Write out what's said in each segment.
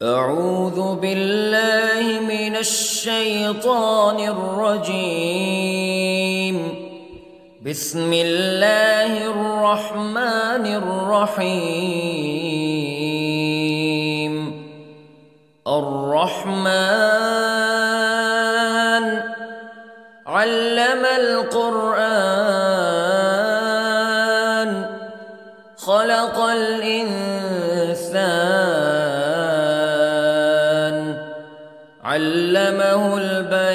أعوذ بالله من الشيطان الرجيم. بسم الله الرحمن الرحيم. الرحمن علم القرآن خلق الإنسان علمه البيان.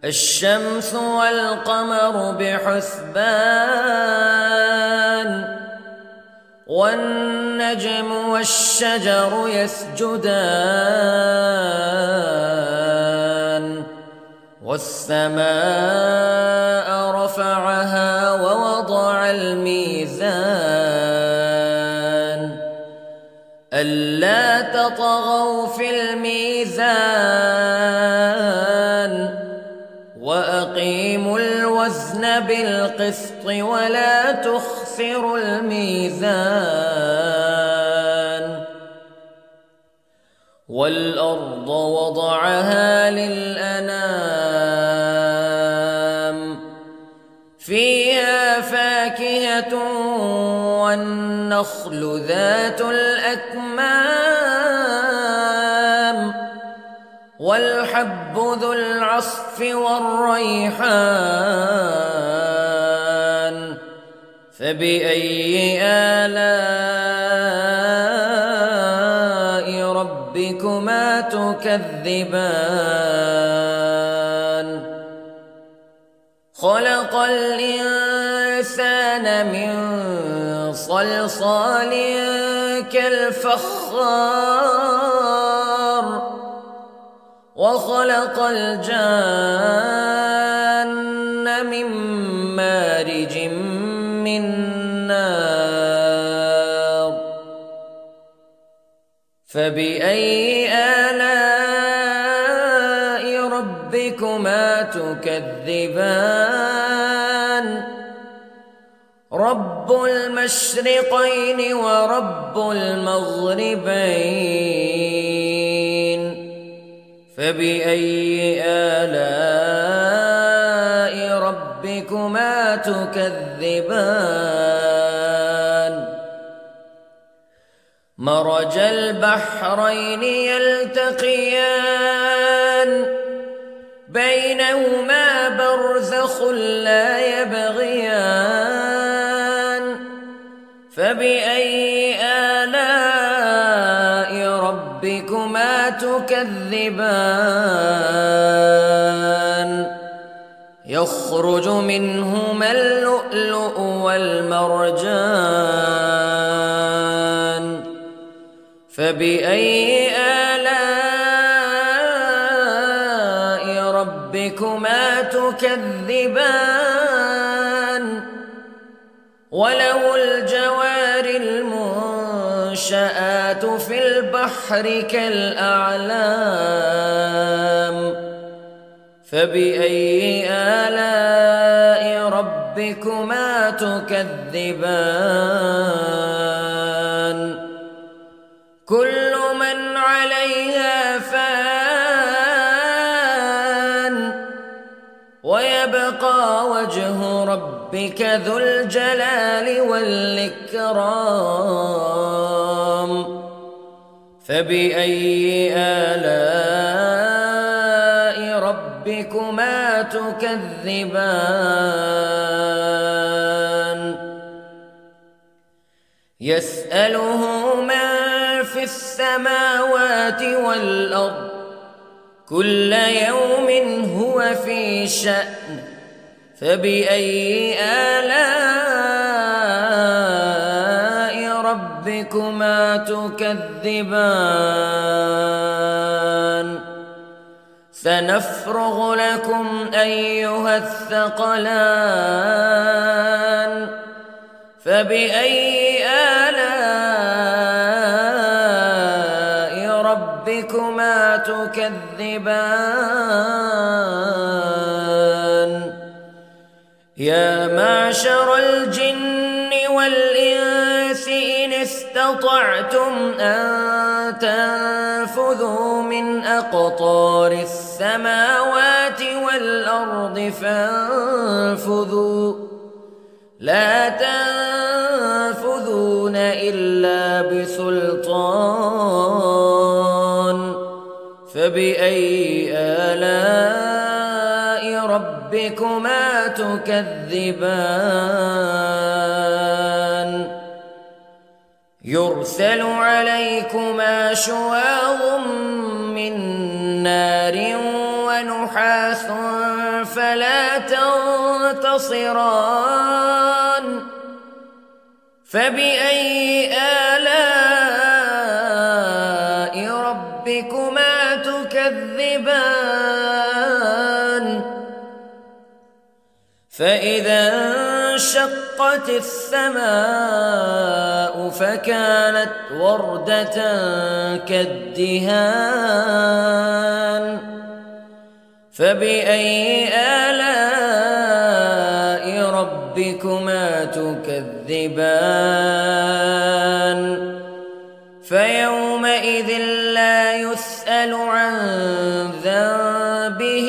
الشمس والقمر بحسبان والنجم والشجر يسجدان والسماء رفعها ووضع الميزان ألا تطغوا في الميزان وأقيموا الوزن بالقسط ولا تخسروا الميزان. والأرض وضعها للأنام فيها فاكهة والنخل ذات الأكمام والحب ذو العصف والريحان فبأي آلاء ربكما تكذبان. خلق الإنسان من صلصال كالفخار وخلق الجان من مارج من نار فبأي آلاء ربكما تكذبان. رب المشرقين ورب المغربين فبأي آلاء ربكما تكذبان. مرج البحرين يلتقيان بينهما برزخ لا يبغيان فبأي آلاء ربكما تكذبان. يخرج منهما اللؤلؤ والمرجان فبأي آلاء ربكما تكذبان. وله الجوار المنشآت في البحر كالأعلام فبأي آلاء ربكما تكذبان. كل من عليها فان ويبقى وجه ربك ذو الجلال والإكرام فبأي آلاء ربكما تكذبان. يسأله من في السماوات والأرض كل يوم هو في شأن فبأي آلاء ربكما تكذبان. سنفرغ لكم أيها الثقلان فبأي آلاء ربكما تكذبان. يا معشر الجن والإنس استطعتم أن تنفذوا من أقطار السماوات والأرض فانفذوا لا تنفذون إلا بسلطان فبأي آلاء ربكما تكذبان يرسل عليكما شواظ من نار ونحاس فلا تنتصران فبأي آلاء ربكما تكذبان فإذا انشقت السماء فكانت وردة كالدهان فبأي آلاء ربكما تكذبان فيومئذ لا يسأل عن ذنبه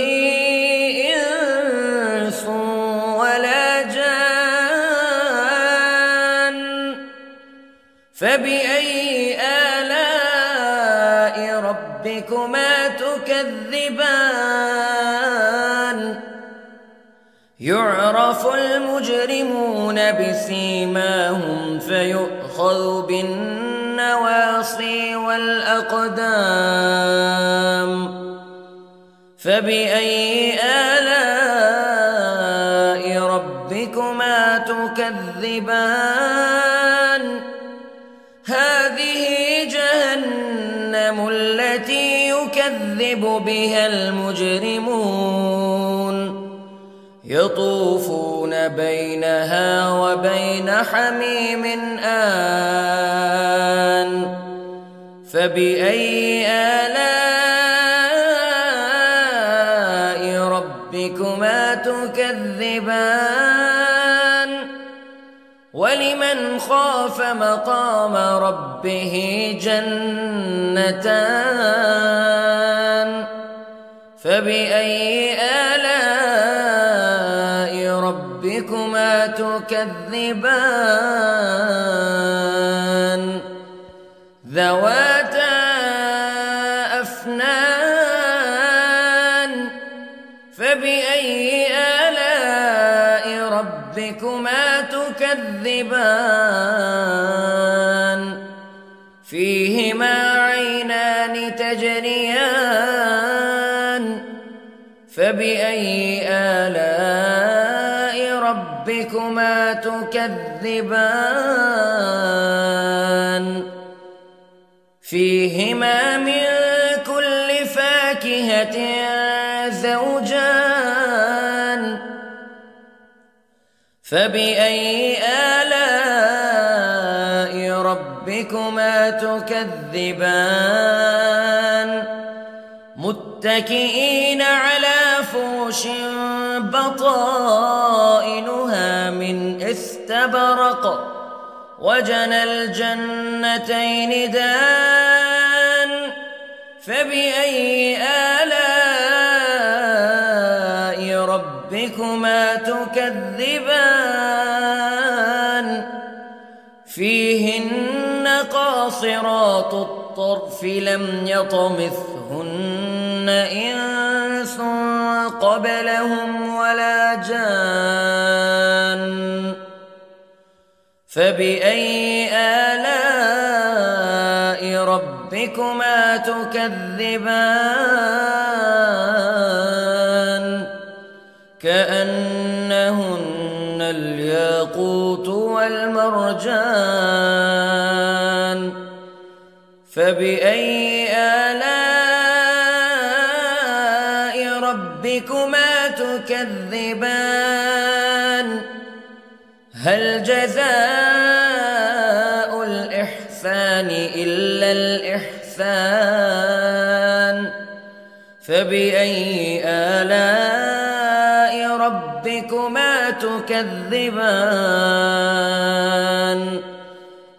إنس ولا جان فبأي آلاء ربكما تكذبان يعرف المجرمون بسيماهم فيؤخذ بالنواصي والأقدام فبأي آلاء ربكما تكذبان هذه جهنم التي يكذب بها المجرمون يطوفون بينها وبين حميم آن فبأي آلاء ربكما تكذبان ولمن خاف مقام ربه جنتان فبأي آلاء ربكما تكذبان ذواتا أفنان فبأي آلاء ربكما تكذبان فيهما عينان تجريان فبأي آلاء ربكما تكذبان فيهما من كل فاكهة زوجان فبأي آلاء ربكما تكذبان متكئين على فرش بطائنها من استبرق وجنى الجنتين دان فبأي آلاء ربكما تكذبان فيهن قاصرات الطرف لم يطمثهن إنس قبلهم ولا جان فبأي آلاء ربكما تكذبان كأنهن الياقوت والمرجان فبأي آلاء ربكما تكذبان هل جزاء الإحسان إلا الإحسان فبأي آلاء ربكما تكذبان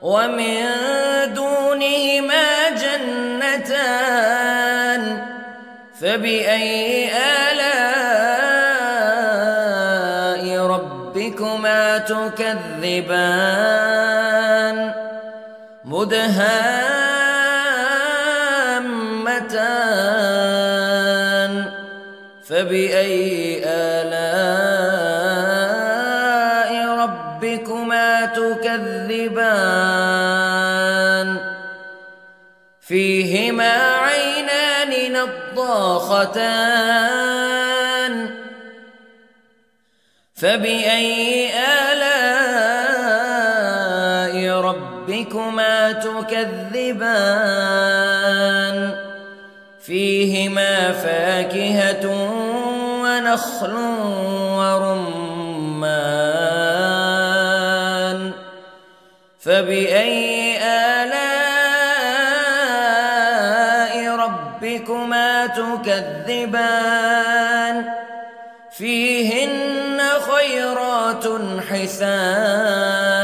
ومن دونهما جنتان فبأي آلاء ربكما تكذبان مدهامتان فبأي آلاء ربكما تكذبان فيهما عينان نضاختان فبأي آلاء ربكما تكذبان فيهما فاكهة ونخل ورمان فبأي آلاء ربكما تكذبان فيهن خيرات حسان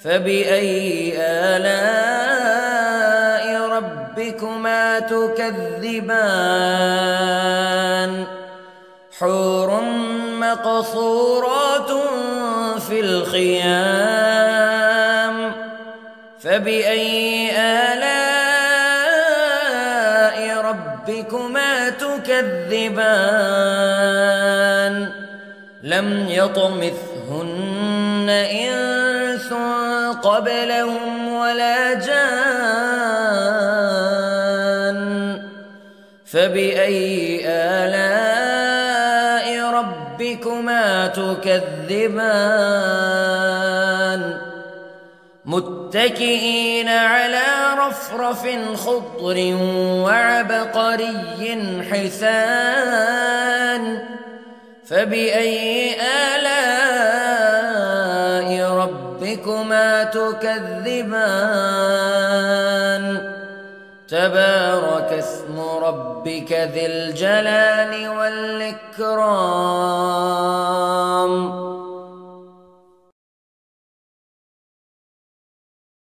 فبأي آلاء ربكما تكذبان حور مقصورات في الخيام فبأي آلاء ربكما تكذبان لم يطمثهن إنس قبلهم ولا جان فبأي آلاء ربكما تكذبان متكئين على رفرف خضر وعبقري حسان فبأي آلاء ربكما تكذبان تبارك اسم ربك ذي الجلال والإكرام